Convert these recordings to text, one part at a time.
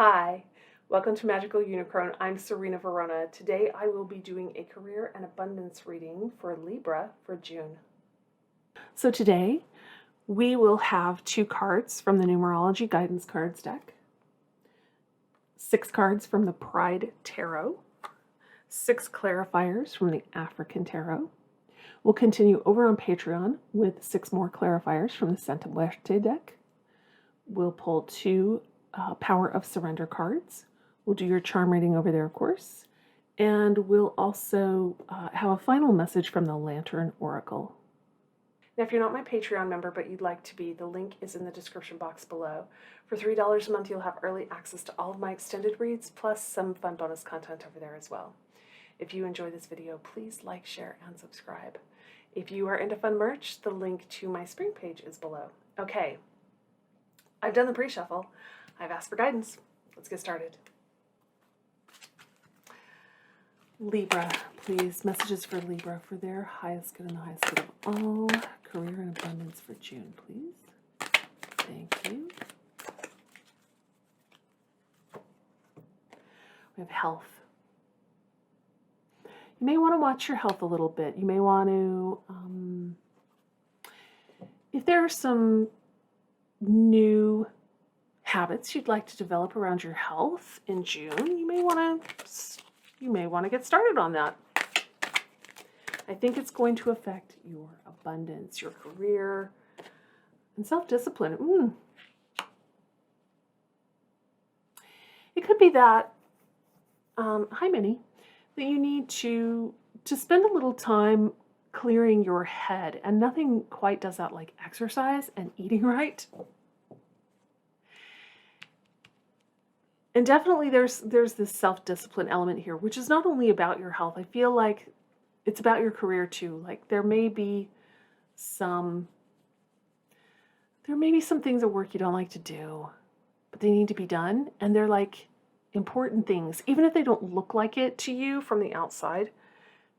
Hi, welcome to Magical Unicorn. I'm Serena Verona. Today I will be doing a career and abundance reading for Libra for June. So today we will have 2 cards from the Numerology Guidance Cards deck, 6 cards from the Pride Tarot, 6 clarifiers from the African Tarot. We'll continue over on Patreon with 6 more clarifiers from the Santa Muerte deck. We'll pull 2 Power of Surrender cards. We'll do your charm reading over there, of course. And we'll also have a final message from the Lantern Oracle. Now, if you're not my Patreon member, but you'd like to be, the link is in the description box below. For $3 a month, you'll have early access to all of my extended reads, plus some fun bonus content over there as well. If you enjoy this video, please like, share, and subscribe. If you are into fun merch, the link to my spring page is below. Okay, I've done the pre-shuffle. I've asked for guidance. Let's get started. Libra, please. Messages for Libra for their highest good and the highest good of all. Career and abundance for June, please. Thank you. We have health. You may want to watch your health a little bit. You may want to, if there are some new habits you'd like to develop around your health in June, you may want to get started on that. I think it's going to affect your abundance, your career, and self-discipline. It could be that, hi Minnie, that you need to spend a little time clearing your head, and nothing quite does that like exercise and eating right. And definitely there's this self-discipline element here, which is not only about your health. I feel like it's about your career too. Like there may be some things at work you don't like to do, but they need to be done. And they're like important things. Even if they don't look like it to you from the outside,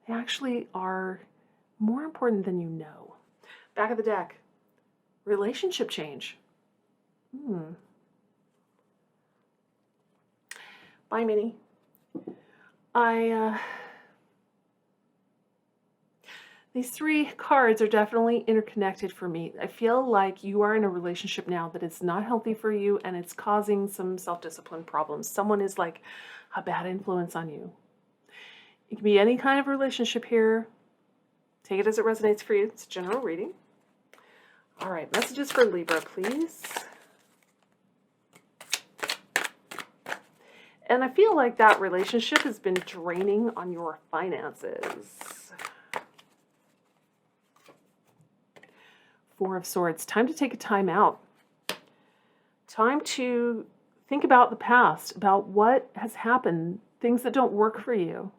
they actually are more important than you know. Back of the deck, relationship change. Bye, Minnie. These 3 cards are definitely interconnected for me. I feel like you are in a relationship now that is not healthy for you, and it's causing some self-discipline problems. Someone is like a bad influence on you. It can be any kind of relationship here. Take it as it resonates for you. It's a general reading. All right, messages for Libra, please. And I feel like that relationship has been draining on your finances. 4 of Swords. Time to take a time out. Time to think about the past, about what has happened, things that don't work for you,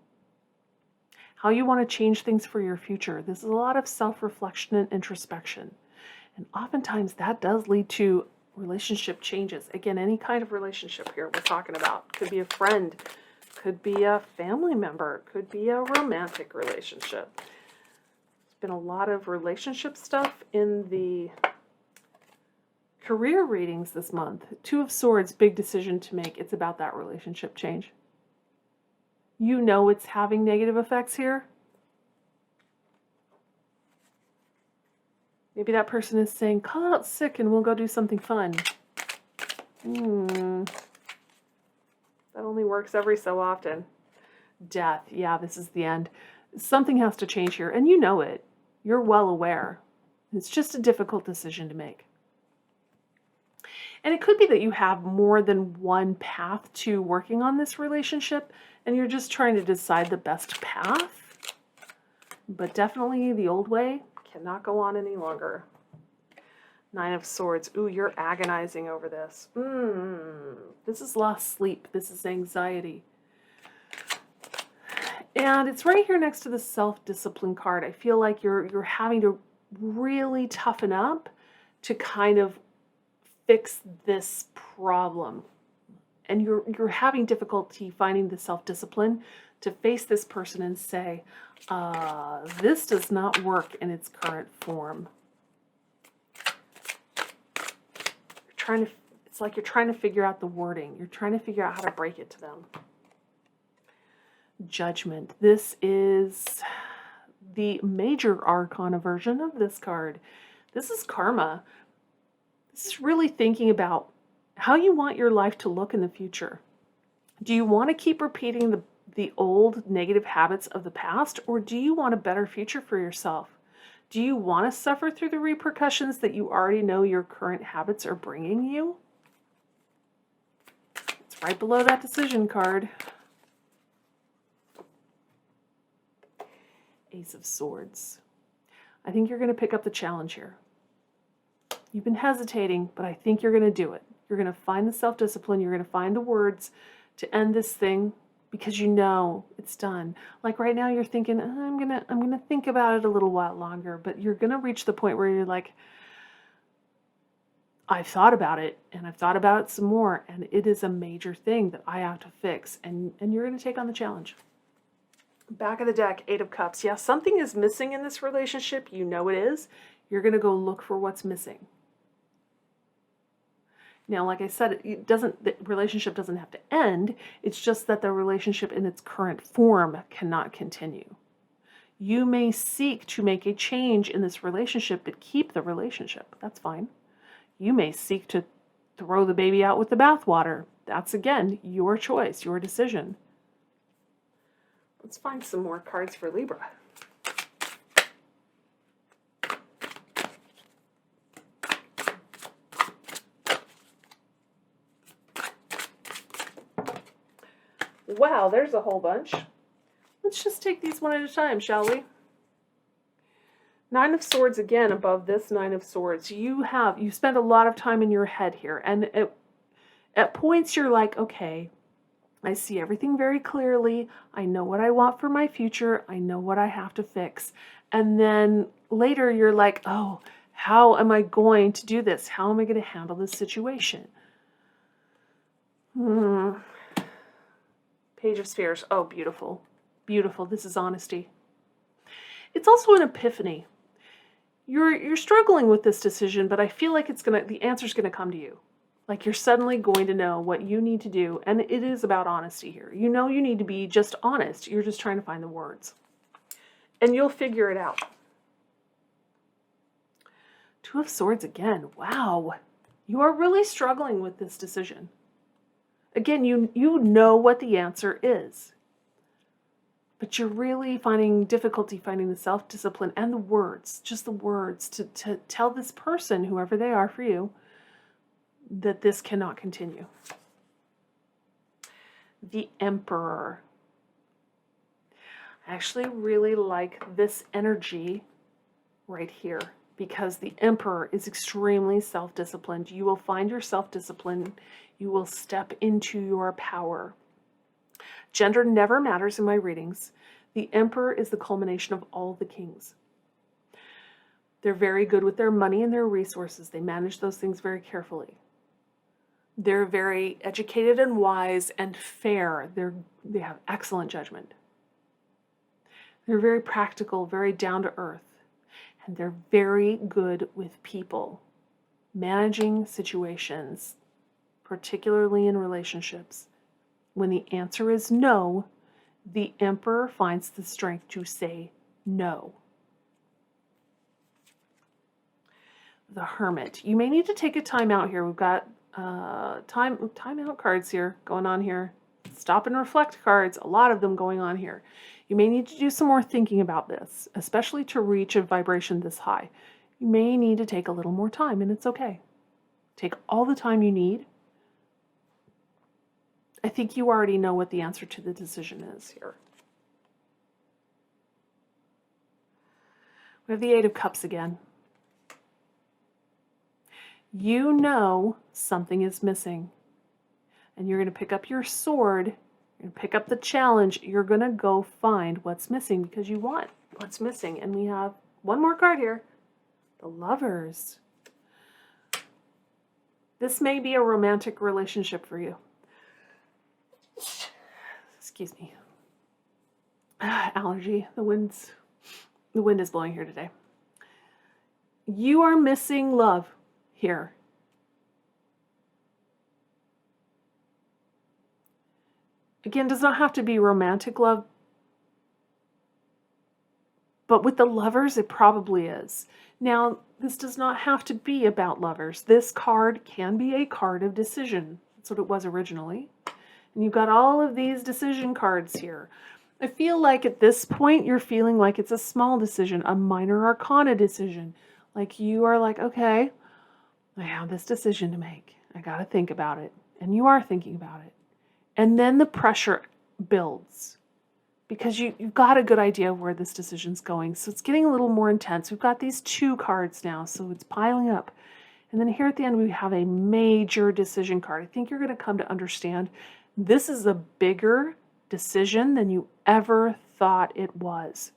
how you want to change things for your future. This is a lot of self-reflection and introspection. And oftentimes that does lead to relationship changes. Again, any kind of relationship here we're talking about. Could be a friend, could be a family member, could be a romantic relationship. There's been a lot of relationship stuff in the career readings this month. 2 of Swords, big decision to make. It's about that relationship change. You know it's having negative effects here. Maybe that person is saying, call out sick and we'll go do something fun. That only works every so often. Death. Yeah, this is the end. Something has to change here, and you know it. You're well aware. It's just a difficult decision to make. And it could be that you have more than one path to working on this relationship, and you're just trying to decide the best path. But definitely the old way cannot go on any longer. 9 of Swords. Ooh, you're agonizing over this. This is lost sleep. This is anxiety. And it's right here next to the self-discipline card. I feel like you're having to really toughen up to kind of fix this problem. And you're having difficulty finding the self-discipline to face this person and say, this does not work in its current form. You're trying to It's like you're trying to figure out the wording. You're trying to figure out how to break it to them. Judgment. This is the major arcana version of this card. This is karma. This is really thinking about how you want your life to look in the future. Do you want to keep repeating the old negative habits of the past, or do you want a better future for yourself? Do you want to suffer through the repercussions that you already know your current habits are bringing you? It's right below that decision card. Ace of Swords. I think you're going to pick up the challenge here. You've been hesitating, but I think you're going to do it. You're going to find the self-discipline. You're going to find the words to end this thing because you know it's done. Like right now you're thinking, I'm going to think about it a little while longer, but you're going to reach the point where you're like, I've thought about it and I've thought about it some more, and it is a major thing that I have to fix, and you're going to take on the challenge. Back of the deck, Eight of Cups. Yeah, something is missing in this relationship. You know it is. You're going to go look for what's missing. Now, like I said, the relationship doesn't have to end. It's just that the relationship in its current form cannot continue. You may seek to make a change in this relationship, but keep the relationship. That's fine. You may seek to throw the baby out with the bathwater. That's, again, your choice, your decision. Let's find some more cards for Libra. Wow, there's a whole bunch. Let's just take these one at a time, shall we? Nine of Swords again above this Nine of Swords. You spend a lot of time in your head here, and at points you're like, okay, I see everything very clearly. I know what I want for my future. I know what I have to fix. And then later you're like, oh, how am I going to do this? How am I going to handle this situation? Page of Spheres. Oh, beautiful. Beautiful. This is honesty. It's also an epiphany. You're struggling with this decision, but I feel like the answer's gonna come to you. Like you're suddenly going to know what you need to do, and it is about honesty here. You know you need to be just honest. You're just trying to find the words. And you'll figure it out. Two of Swords again. Wow. You are really struggling with this decision. Again, you know what the answer is. But you're really finding difficulty finding the self-discipline and the words, just the words to tell this person, whoever they are for you, that this cannot continue. The Emperor. I actually really like this energy right here because the Emperor is extremely self-disciplined. You will find your self-discipline. You will step into your power. Gender never matters in my readings. The Emperor is the culmination of all the kings. They're very good with their money and their resources. They manage those things very carefully. They're very educated and wise and fair. They have excellent judgment. They're very practical, very down to earth. And they're very good with people, managing situations, particularly in relationships. When the answer is no, the Emperor finds the strength to say no. The Hermit. You may need to take a time out here. We've got time out cards here going on here. Stop and reflect cards, a lot of them going on here. You may need to do some more thinking about this, especially to reach a vibration this high. You may need to take a little more time, and it's okay. Take all the time you need. I think you already know what the answer to the decision is here. We have the Eight of Cups again. You know something is missing. And you're going to pick up your sword. You're going to pick up the challenge. You're going to go find what's missing because you want what's missing. And we have one more card here. The Lovers. This may be a romantic relationship for you. Excuse me. Allergy. The wind is blowing here today. You are missing love here. Again, does not have to be romantic love, but with the Lovers, it probably is. Now, this does not have to be about lovers. This card can be a card of decision. That's what it was originally. And you've got all of these decision cards here. I feel like at this point, you're feeling like it's a small decision, a minor arcana decision. Like you are like, okay, I have this decision to make. I got to think about it. And you are thinking about it. And then the pressure builds because you've got a good idea of where this decision's going. So it's getting a little more intense. We've got these 2 cards now, so it's piling up. And then here at the end, we have a major decision card. I think you're going to come to understand this is a bigger decision than you ever thought it was.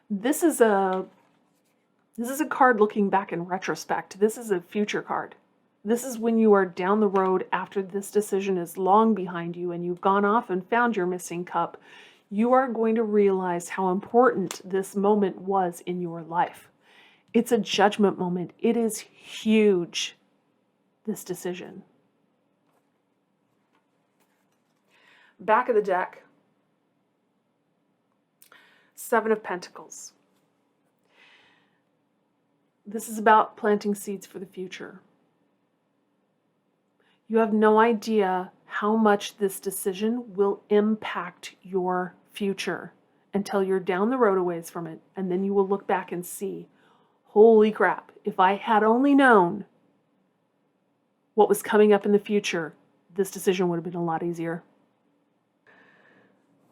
This is a card looking back in retrospect. This is a future card. This is when you are down the road after this decision is long behind you and you've gone off and found your missing cup. You are going to realize how important this moment was in your life. It's a judgment moment. It is huge, this decision. Back of the deck, 7 of Pentacles. This is about planting seeds for the future. You have no idea how much this decision will impact your future until you're down the road a ways from it. And then you will look back and see, holy crap, if I had only known what was coming up in the future, this decision would have been a lot easier.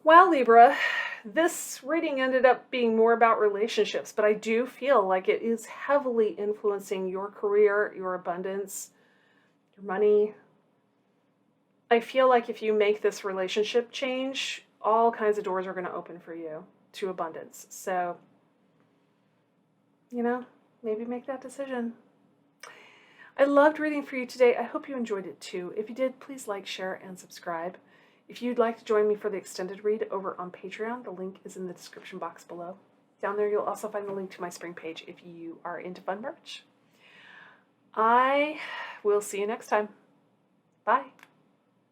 Well, Libra, this reading ended up being more about relationships, but I do feel like it is heavily influencing your career, your abundance, your money. I feel like if you make this relationship change, all kinds of doors are going to open for you to abundance. So, maybe make that decision. I loved reading for you today. I hope you enjoyed it too. If you did, please like, share, and subscribe. If you'd like to join me for the extended read over on Patreon, the link is in the description box below. Down there, you'll also find the link to my spring page if you are into fun merch. I will see you next time. Bye.